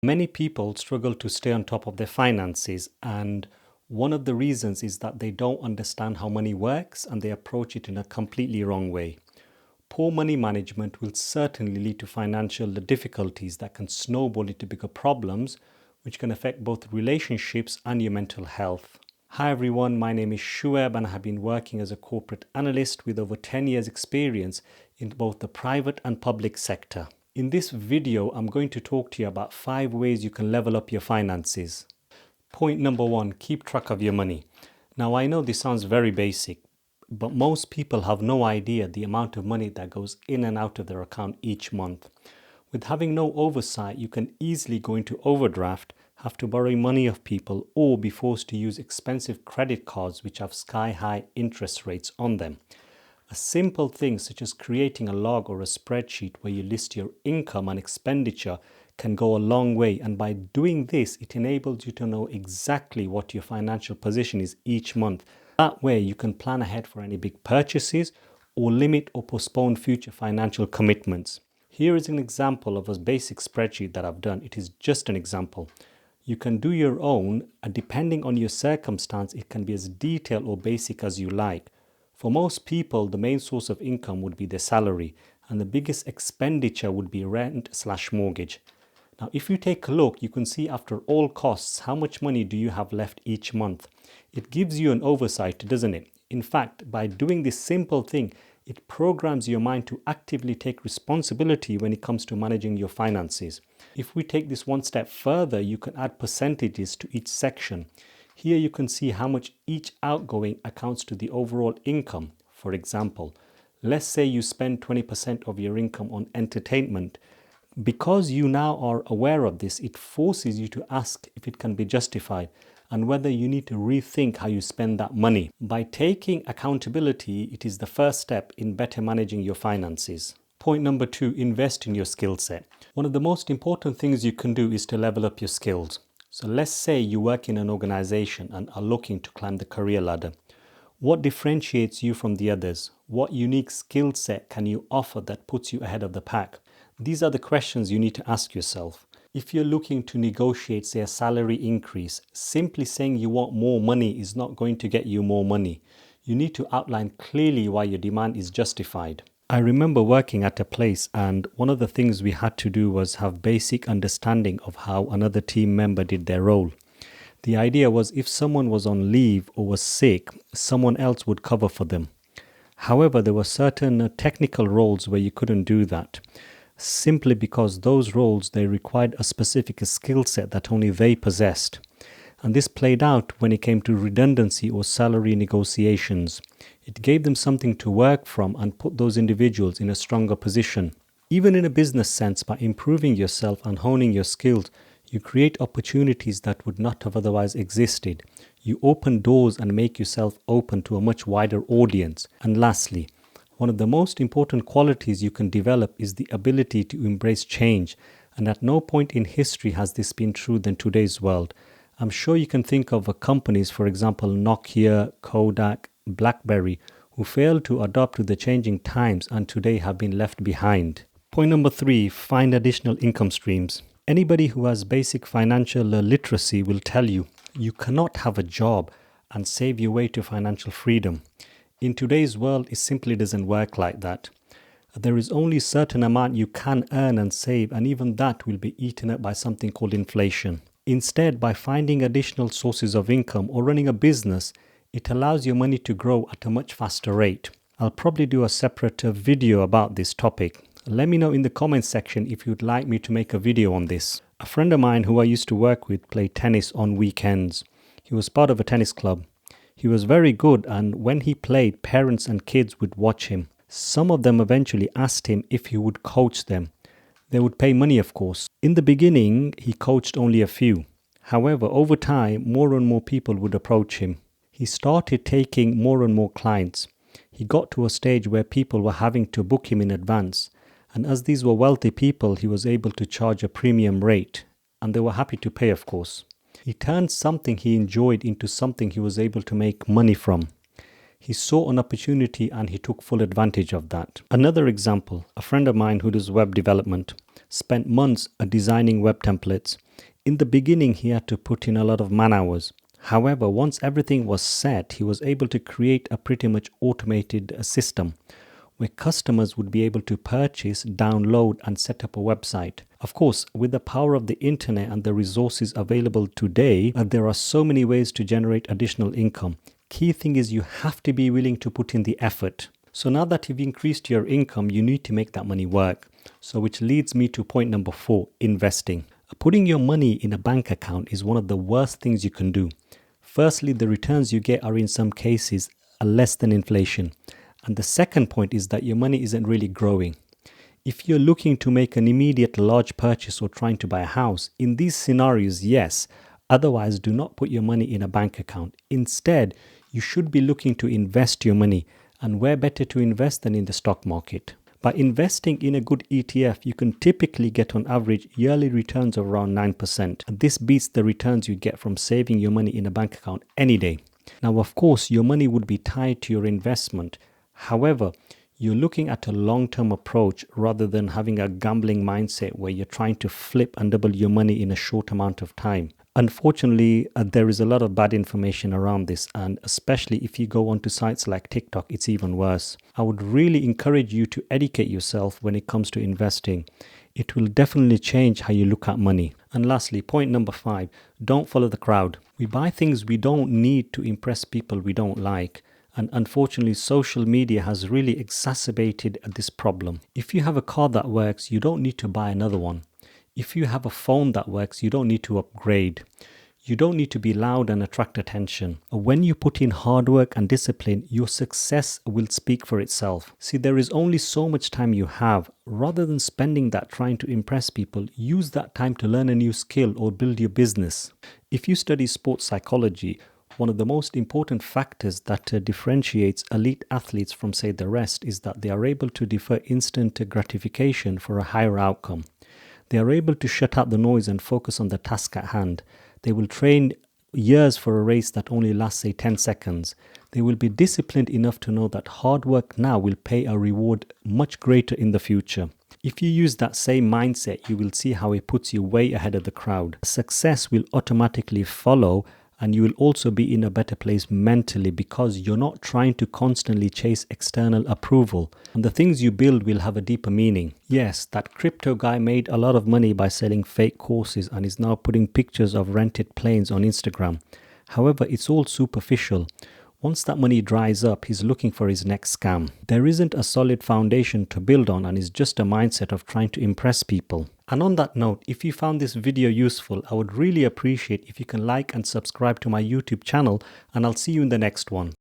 Many people struggle to stay on top of their finances, and one of the reasons is that they don't understand how money works and they approach it in a completely wrong way. Poor money management will certainly lead to financial difficulties that can snowball into bigger problems, which can affect both relationships and your mental health. Hi everyone, my name is Shuaib and I have been working as a corporate analyst with over 10 years experience in both the private and public sector. In this video, I'm going to talk to you about 5 ways you can level up your finances. Point number 1, keep track of your money. Now I know this sounds very basic, but most people have no idea the amount of money that goes in and out of their account each month. With having no oversight, you can easily go into overdraft, have to borrow money of people, or be forced to use expensive credit cards which have sky-high interest rates on them. A simple thing such as creating a log or a spreadsheet where you list your income and expenditure can go a long way, and by doing this, it enables you to know exactly what your financial position is each month. That way, you can plan ahead for any big purchases or limit or postpone future financial commitments. Here is an example of a basic spreadsheet that I've done. It is just an example. You can do your own, and depending on your circumstance, it can be as detailed or basic as you like. For most people, the main source of income would be their salary, and the biggest expenditure would be rent/mortgage. Now, if you take a look, you can see after all costs, how much money do you have left each month. It gives you an oversight, doesn't it? In fact, by doing this simple thing, it programs your mind to actively take responsibility when it comes to managing your finances. If we take this one step further, you can add percentages to each section. Here you can see how much each outgoing accounts to the overall income. For example, let's say you spend 20% of your income on entertainment. Because you now are aware of this, it forces you to ask if it can be justified and whether you need to rethink how you spend that money. By taking accountability, it is the first step in better managing your finances. Point number 2, invest in your skill set. One of the most important things you can do is to level up your skills. So let's say you work in an organization and are looking to climb the career ladder. What differentiates you from the others? What unique skill set can you offer that puts you ahead of the pack? These are the questions you need to ask yourself. If you're looking to negotiate, say, a salary increase, simply saying you want more money is not going to get you more money. You need to outline clearly why your demand is justified. I remember working at a place, and one of the things we had to do was have basic understanding of how another team member did their role. The idea was if someone was on leave or was sick, someone else would cover for them. However, there were certain technical roles where you couldn't do that, simply because those roles, they required a specific skill set that only they possessed. And this played out when it came to redundancy or salary negotiations. It gave them something to work from and put those individuals in a stronger position. Even in a business sense, by improving yourself and honing your skills, you create opportunities that would not have otherwise existed. You open doors and make yourself open to a much wider audience. And lastly, one of the most important qualities you can develop is the ability to embrace change. And at no point in history has this been true than today's world. I'm sure you can think of companies, for example, Nokia, Kodak, BlackBerry, who failed to adapt to the changing times and today have been left behind. Point number 3, find additional income streams. Anybody who has basic financial literacy will tell you, you cannot have a job and save your way to financial freedom. In today's world, it simply doesn't work like that. There is only a certain amount you can earn and save, and even that will be eaten up by something called inflation. Instead, by finding additional sources of income or running a business, it allows your money to grow at a much faster rate. I'll probably do a separate video about this topic. Let me know in the comments section if you'd like me to make a video on this. A friend of mine who I used to work with played tennis on weekends. He was part of a tennis club. He was very good, and when he played, parents and kids would watch him. Some of them eventually asked him if he would coach them. They would pay money, of course. In the beginning, he coached only a few. However, over time, more and more people would approach him. He started taking more and more clients. He got to a stage where people were having to book him in advance. And as these were wealthy people, he was able to charge a premium rate. And they were happy to pay, of course. He turned something he enjoyed into something he was able to make money from. He saw an opportunity and he took full advantage of that. Another example, a friend of mine who does web development spent months designing web templates. In the beginning, he had to put in a lot of man hours. However, once everything was set, he was able to create a pretty much automated system where customers would be able to purchase, download, and set up a website. Of course, with the power of the internet and the resources available today, there are so many ways to generate additional income. Key thing is you have to be willing to put in the effort. So now that you've increased your income, you need to make that money work. So which leads me to point number 4, investing. Putting your money in a bank account is one of the worst things you can do. Firstly, the returns you get are in some cases less than inflation. And the second point is that your money isn't really growing. If you're looking to make an immediate large purchase or trying to buy a house, in these scenarios, yes. Otherwise, do not put your money in a bank account. Instead, you should be looking to invest your money. And where better to invest than in the stock market? By investing in a good ETF, you can typically get on average yearly returns of around 9%. And this beats the returns you get from saving your money in a bank account any day. Now, of course, your money would be tied to your investment. However, you're looking at a long-term approach rather than having a gambling mindset where you're trying to flip and double your money in a short amount of time. Unfortunately, there is a lot of bad information around this, and especially if you go onto sites like TikTok, it's even worse. I would really encourage you to educate yourself when it comes to investing. It will definitely change how you look at money. And lastly, point number 5, don't follow the crowd. We buy things we don't need to impress people we don't like. And unfortunately, social media has really exacerbated this problem. If you have a car that works, you don't need to buy another one. If you have a phone that works, you don't need to upgrade. You don't need to be loud and attract attention. When you put in hard work and discipline, your success will speak for itself. See, there is only so much time you have. Rather than spending that trying to impress people, use that time to learn a new skill or build your business. If you study sports psychology, one of the most important factors that differentiates elite athletes from, say, the rest is that they are able to defer instant gratification for a higher outcome. They are able to shut out the noise and focus on the task at hand. They will train years for a race that only lasts, say, 10 seconds. They will be disciplined enough to know that hard work now will pay a reward much greater in the future. If you use that same mindset, you will see how it puts you way ahead of the crowd. Success will automatically follow, and you will also be in a better place mentally because you're not trying to constantly chase external approval. And the things you build will have a deeper meaning. Yes, that crypto guy made a lot of money by selling fake courses and is now putting pictures of rented planes on Instagram. However, it's all superficial. Once that money dries up, he's looking for his next scam. There isn't a solid foundation to build on and it's just a mindset of trying to impress people. And on that note, if you found this video useful, I would really appreciate if you can like and subscribe to my YouTube channel, and I'll see you in the next one.